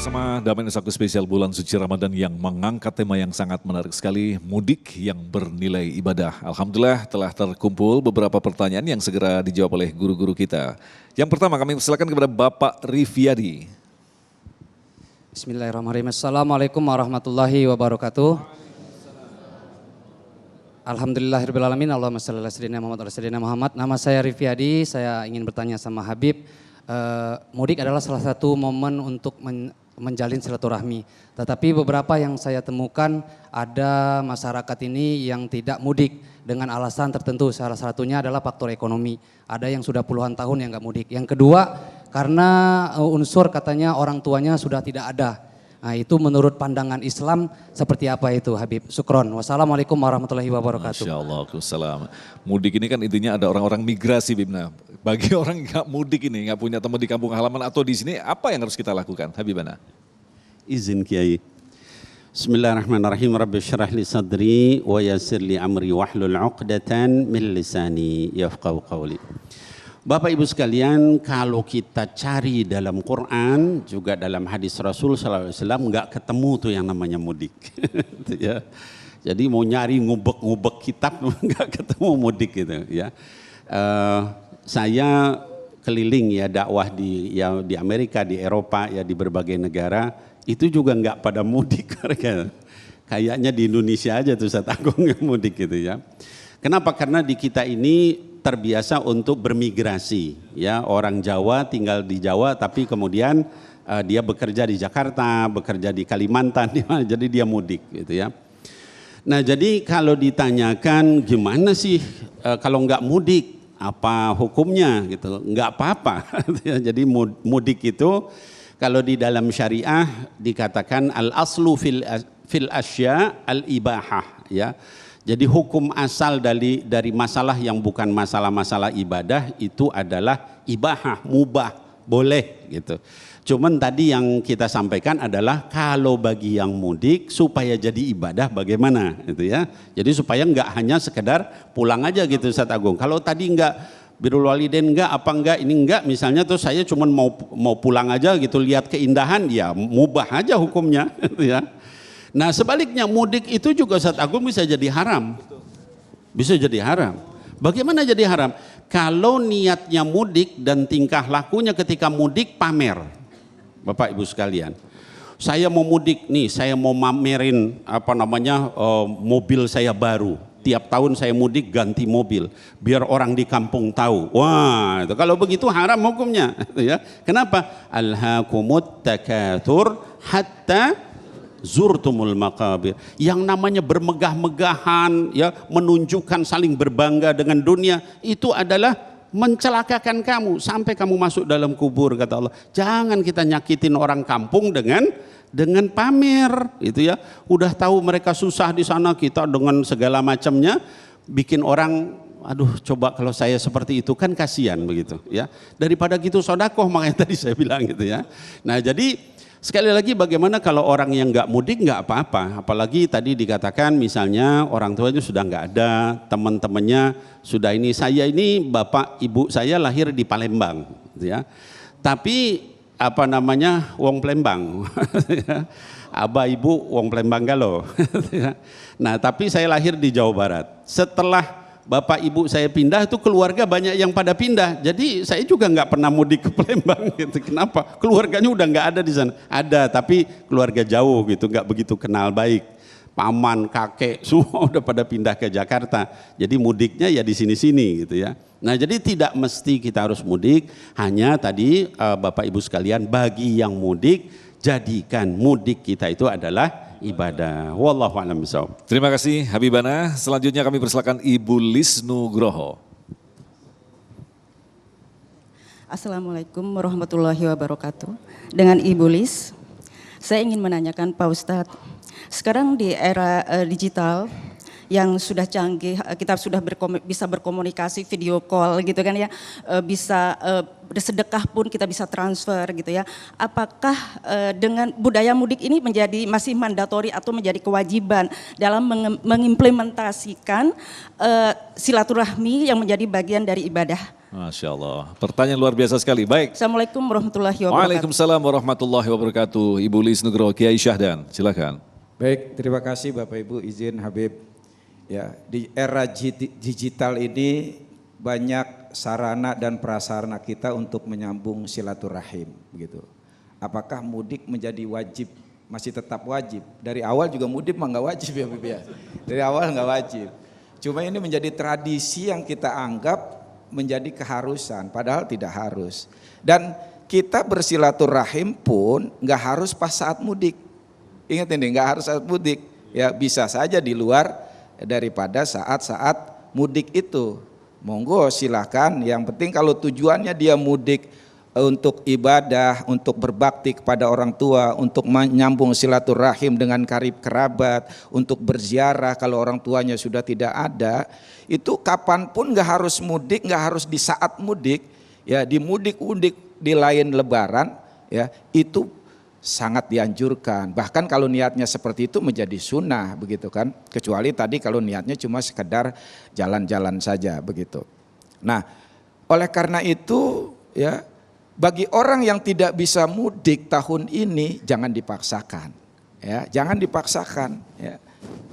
bersama Damai Nusaku spesial bulan suci Ramadan yang mengangkat tema yang sangat menarik sekali, mudik yang bernilai ibadah. Alhamdulillah telah terkumpul beberapa pertanyaan yang segera dijawab oleh guru-guru kita. Yang pertama kami persilakan kepada Bapak Rifyadi. Bismillahirrahmanirrahim. Assalamualaikum warahmatullahi wabarakatuh. Alhamdulillahirrahmanirrahim. Allahumma shalli ala sayyidina Muhammad. Nama saya Rifyadi, saya ingin bertanya sama Habib. Mudik adalah salah satu momen untuk menjalin silaturahmi. Tetapi beberapa yang saya temukan ada masyarakat ini yang tidak mudik dengan alasan tertentu. Salah satunya adalah faktor ekonomi. Ada yang sudah puluhan tahun yang nggak mudik. Yang kedua karena unsur katanya orang tuanya sudah tidak ada. Nah itu menurut pandangan Islam seperti apa itu Habib? Syukron. Wassalamualaikum warahmatullahi wabarakatuh. Masya Allah, Waalaikumsalam. Mudik ini kan intinya ada orang-orang migrasi Bibna. Bagi orang nggak mudik ini, nggak punya teman di kampung halaman atau di sini, apa yang harus kita lakukan Habibana? Izin Kiai. Bismillahirrahmanirrahim. Rabbi syrah li sadri wa yassir li amri wahlul 'uqdatan min lisani yafqahu qawli. Bapak Ibu sekalian, kalau kita cari dalam Quran, juga dalam hadis Rasul SAW, nggak ketemu tuh yang namanya mudik. Ya. Jadi mau nyari ngubek-ngubek kitab, nggak ketemu mudik gitu. Ya. Saya keliling ya dakwah di Amerika, di Eropa, ya di berbagai negara, itu juga nggak pada mudik. Kayaknya di Indonesia aja tuh Ustaz Agung yang mudik gitu ya. Kenapa? Karena di kita ini terbiasa untuk bermigrasi, ya orang Jawa tinggal di Jawa tapi kemudian dia bekerja di Jakarta, bekerja di Kalimantan, jadi dia mudik gitu ya. Nah jadi kalau ditanyakan gimana sih kalau nggak mudik apa hukumnya gitu, nggak apa-apa. Jadi mudik itu kalau di dalam syariah dikatakan al aslu fil asya al ibahah ya. Jadi hukum asal dari masalah yang bukan masalah-masalah ibadah itu adalah ibahah, mubah, boleh gitu. Cuman tadi yang kita sampaikan adalah kalau bagi yang mudik supaya jadi ibadah bagaimana gitu ya. Jadi supaya enggak hanya sekedar pulang aja gitu Ustaz Agung. Kalau tadi enggak birrul walidain enggak apa enggak ini enggak misalnya tuh saya cuman mau pulang aja gitu lihat keindahan ya mubah aja hukumnya gitu ya. Nah sebaliknya mudik itu juga Ustaz Agung bisa jadi haram. Bisa jadi haram. Bagaimana jadi haram? Kalau niatnya mudik dan tingkah lakunya ketika mudik pamer. Bapak Ibu sekalian. Saya mau mudik nih, saya mau mamerin mobil saya baru. Tiap tahun saya mudik ganti mobil. Biar orang di kampung tahu. Wah itu kalau begitu haram hukumnya. Ya. Kenapa? Alhaakumut takatsur hatta zurtumul maqabir. Yang namanya bermegah-megahan ya menunjukkan saling berbangga dengan dunia itu adalah mencelakakan kamu sampai kamu masuk dalam kubur kata Allah. Jangan kita nyakitin orang kampung dengan pamer itu ya. Udah tahu mereka susah di sana kita dengan segala macamnya bikin orang aduh coba kalau saya seperti itu kan kasihan begitu ya. Daripada gitu sedekah makanya tadi saya bilang gitu ya. Nah, jadi sekali lagi bagaimana kalau orang yang nggak mudik nggak apa-apa, apalagi tadi dikatakan misalnya orang tuanya sudah nggak ada, teman-temannya sudah ini, saya ini bapak ibu saya lahir di Palembang, ya, tapi wong Palembang, abah ibu wong Palembang galo, nah tapi saya lahir di Jawa Barat, setelah bapak ibu saya pindah itu keluarga banyak yang pada pindah. Jadi saya juga nggak pernah mudik ke Palembang gitu. Kenapa? Keluarganya udah nggak ada di sana. Ada tapi keluarga jauh gitu, nggak begitu kenal baik. Paman, kakek semua udah pada pindah ke Jakarta. Jadi mudiknya ya di sini-sini gitu ya. Nah jadi tidak mesti kita harus mudik. Hanya tadi bapak ibu sekalian bagi yang mudik jadikan mudik kita itu adalah ibadah. Wallahu a'lam bishawab. Terima kasih Habibana. Selanjutnya kami persilakan Ibu Lis Nugroho. Assalamualaikum warahmatullahi wabarakatuh. Dengan Ibu Lis, saya ingin menanyakan Pak Ustadz. Sekarang di era digital yang sudah canggih, kita sudah bisa berkomunikasi video call gitu kan ya, bisa bersedekah pun kita bisa transfer gitu ya. Apakah dengan budaya mudik ini masih mandatori atau menjadi kewajiban dalam mengimplementasikan silaturahmi yang menjadi bagian dari ibadah Masya Allah. Pertanyaan luar biasa sekali. Baik. Assalamualaikum warahmatullahi wabarakatuh. Waalaikumsalam warahmatullahi wabarakatuh. Ibu Lis Nugroho Kiai Syahdan, silakan. Baik, terima kasih Bapak Ibu, izin Habib. Ya, di era digital ini banyak sarana dan prasarana kita untuk menyambung silaturahim, begitu. Apakah mudik menjadi wajib? Masih tetap wajib. Dari awal juga mudik mah nggak wajib ya Habib ya. Dari awal nggak wajib. Cuma ini menjadi tradisi yang kita anggap menjadi keharusan, padahal tidak harus. Dan kita bersilaturahim pun nggak harus pas saat mudik. Ingat ini, nggak harus saat mudik. Ya bisa saja di luar daripada saat-saat mudik itu. Monggo silakan. Yang penting kalau tujuannya dia mudik untuk ibadah, untuk berbakti kepada orang tua, untuk menyambung silaturahim dengan karib kerabat, untuk berziarah kalau orang tuanya sudah tidak ada, itu kapanpun nggak harus mudik, nggak harus di saat mudik, ya di mudik-mudik di lain lebaran, ya itu sangat dianjurkan. Bahkan kalau niatnya seperti itu menjadi sunnah begitu kan, kecuali tadi kalau niatnya cuma sekedar jalan-jalan saja begitu. Nah, oleh karena itu ya, bagi orang yang tidak bisa mudik tahun ini jangan dipaksakan, ya jangan dipaksakan, ya.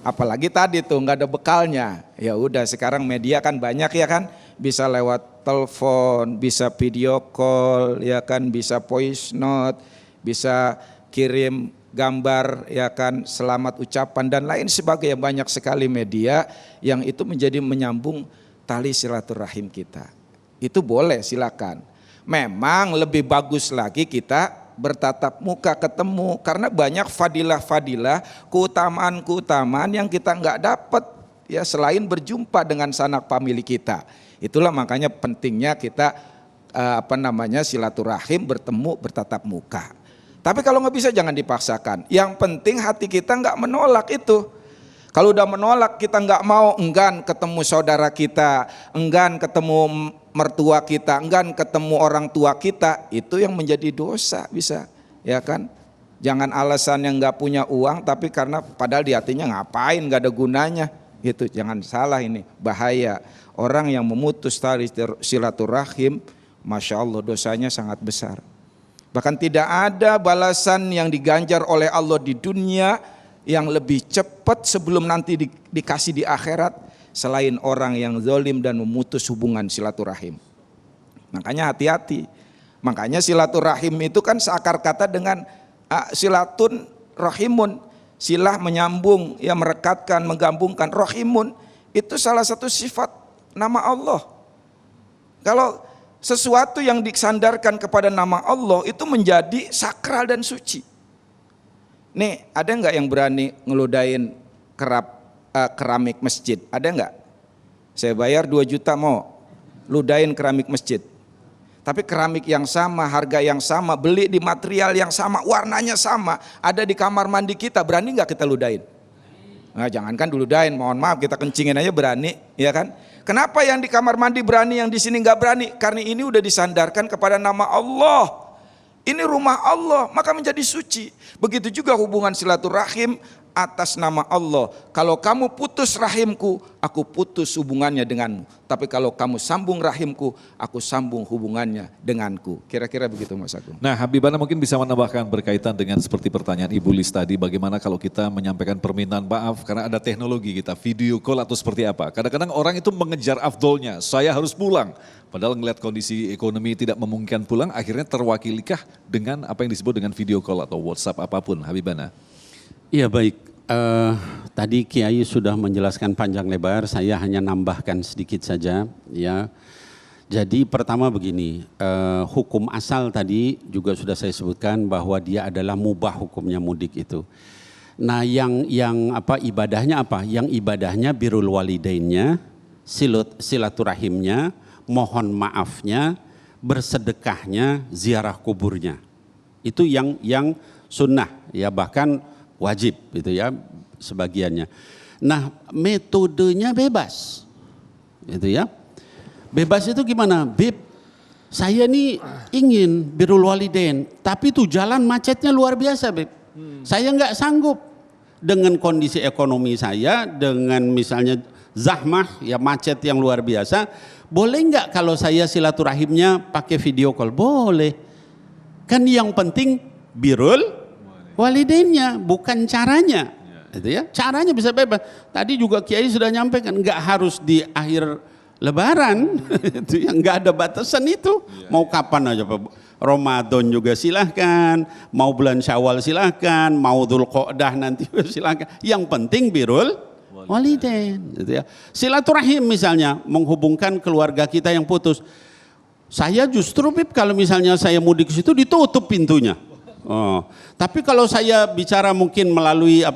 Apalagi tadi tuh nggak ada bekalnya, ya udah sekarang media kan banyak ya kan, bisa lewat telepon, bisa video call, ya kan, bisa voice note, bisa kirim gambar, ya kan, selamat ucapan dan lain sebagainya, banyak sekali media yang itu menjadi menyambung tali silaturahim kita. Itu boleh, silakan. Memang lebih bagus lagi kita bertatap muka ketemu karena banyak fadilah-fadilah, keutamaan-keutamaan yang kita nggak dapat ya selain berjumpa dengan sanak famili kita. Itulah makanya pentingnya kita silaturahim, bertemu, bertatap muka. Tapi kalau nggak bisa jangan dipaksakan. Yang penting hati kita nggak menolak itu. Kalau udah menolak, kita nggak mau, enggan ketemu saudara kita, enggan ketemu mertua kita, enggan ketemu orang tua kita, itu yang menjadi dosa bisa, ya kan? Jangan alasan yang nggak punya uang, tapi karena padahal di hatinya ngapain, nggak ada gunanya, gitu. Jangan salah, ini bahaya. Orang yang memutus tali silaturahim, masya Allah dosanya sangat besar. Bahkan tidak ada balasan yang diganjar oleh Allah di dunia yang lebih cepat sebelum nanti dikasih di akhirat selain orang yang zalim dan memutus hubungan silaturahim. Makanya hati-hati. Makanya silaturahim itu kan seakar kata dengan silatun rahimun, silah menyambung, ya merekatkan, menggabungkan. Rahimun itu salah satu sifat nama Allah. Kalau sesuatu yang disandarkan kepada nama Allah itu menjadi sakral dan suci. Nih, ada nggak yang berani ngeludain keramik masjid? Ada nggak? Saya bayar 2 juta mau ludain keramik masjid. Tapi keramik yang sama, harga yang sama, beli di material yang sama, warnanya sama, ada di kamar mandi kita, berani nggak kita ludain? Nah, jangankan diludain, mohon maaf kita kencingin aja berani, ya kan? Kenapa yang di kamar mandi berani, yang di sini nggak berani? Karena ini udah disandarkan kepada nama Allah. Ini rumah Allah, maka menjadi suci. Begitu juga hubungan silaturahim atas nama Allah. Kalau kamu putus rahimku, aku putus hubungannya denganmu. Tapi kalau kamu sambung rahimku, aku sambung hubungannya denganku. Kira-kira begitu Mas Agung. Nah, Habibana mungkin bisa menambahkan berkaitan dengan seperti pertanyaan Ibu Lis tadi, bagaimana kalau kita menyampaikan permintaan maaf karena ada teknologi kita, video call atau seperti apa. Kadang-kadang orang itu mengejar afdolnya, saya harus pulang. Padahal ngelihat kondisi ekonomi tidak memungkinkan pulang, akhirnya terwakilikah dengan apa yang disebut dengan video call atau WhatsApp apapun, Habibana? Iya baik, tadi Kiai sudah menjelaskan panjang lebar, saya hanya nambahkan sedikit saja ya. Jadi pertama begini, hukum asal tadi juga sudah saya sebutkan bahwa dia adalah mubah hukumnya mudik itu. Nah yang ibadahnya apa? Yang ibadahnya birrul walidainnya, silaturahimnya, mohon maafnya, bersedekahnya, ziarah kuburnya. Itu yang sunnah ya, bahkan wajib itu ya sebagiannya. Nah metodenya bebas itu ya. Bebas itu gimana? Beb, saya nih ingin birrul walidain, tapi tuh jalan macetnya luar biasa Beb. Saya nggak sanggup dengan kondisi ekonomi saya, dengan misalnya zahmah ya macet yang luar biasa. boleh nggak kalau saya silaturahimnya pakai video call? Boleh. Kan yang penting birrul walidainnya, bukan caranya. Itu ya, caranya bisa bebas. Tadi juga Kiai sudah nyampaikan, nggak harus di akhir Lebaran, itu yang nggak ada batasan itu. Mau kapan aja Pak. Ramadan juga silahkan, mau bulan Syawal silahkan, mau Dzulqa'dah nanti silahkan. Yang penting birrul walidain. Gitu ya. Silaturahim misalnya, menghubungkan keluarga kita yang putus. Saya justru Bib, kalau misalnya saya mudik ke situ ditutup pintunya. Oh. Tapi kalau saya bicara mungkin melalui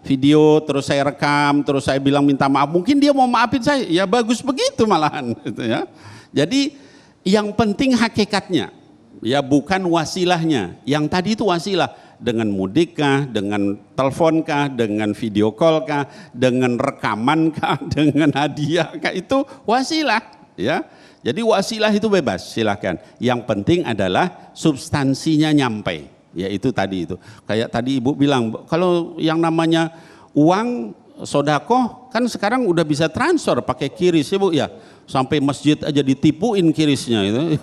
video, terus saya rekam, terus saya bilang minta maaf, mungkin dia mau maafin saya, ya bagus begitu malahan. Gitu ya. Jadi yang penting hakikatnya, ya bukan wasilahnya. Yang tadi itu wasilah, dengan mudik kah, dengan telepon kah, dengan video call kah, dengan rekaman kah, dengan hadiah kah, itu wasilah. Ya. Jadi wasilah itu bebas, silakan. Yang penting adalah substansinya nyampe. Ya itu tadi itu. Kayak tadi Ibu bilang, kalau yang namanya uang sodakoh kan sekarang udah bisa transfer pakai kiris ya Bu ya. Sampai masjid aja ditipuin kirisnya itu.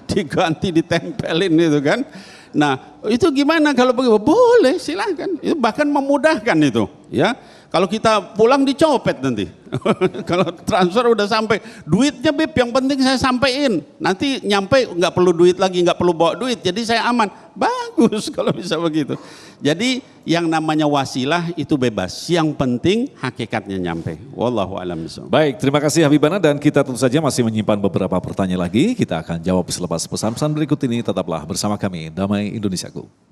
Diganti, ditempelin itu kan. Nah itu gimana kalau begitu? Boleh, silakan. Itu bahkan memudahkan itu. Ya. Kalau kita pulang dicopet nanti. Kalau transfer udah sampai, duitnya Bib yang penting saya sampein. Nanti nyampe nggak perlu duit lagi, nggak perlu bawa duit. Jadi saya aman. Bagus kalau bisa begitu. Jadi yang namanya wasilah itu bebas. Yang penting hakikatnya nyampe. Wallahu a'lam bishawab. Baik, terima kasih Habibana, dan kita tentu saja masih menyimpan beberapa pertanyaan lagi. Kita akan jawab selepas pesan-pesan berikut ini. Tetaplah bersama kami, Damai Indonesiaku.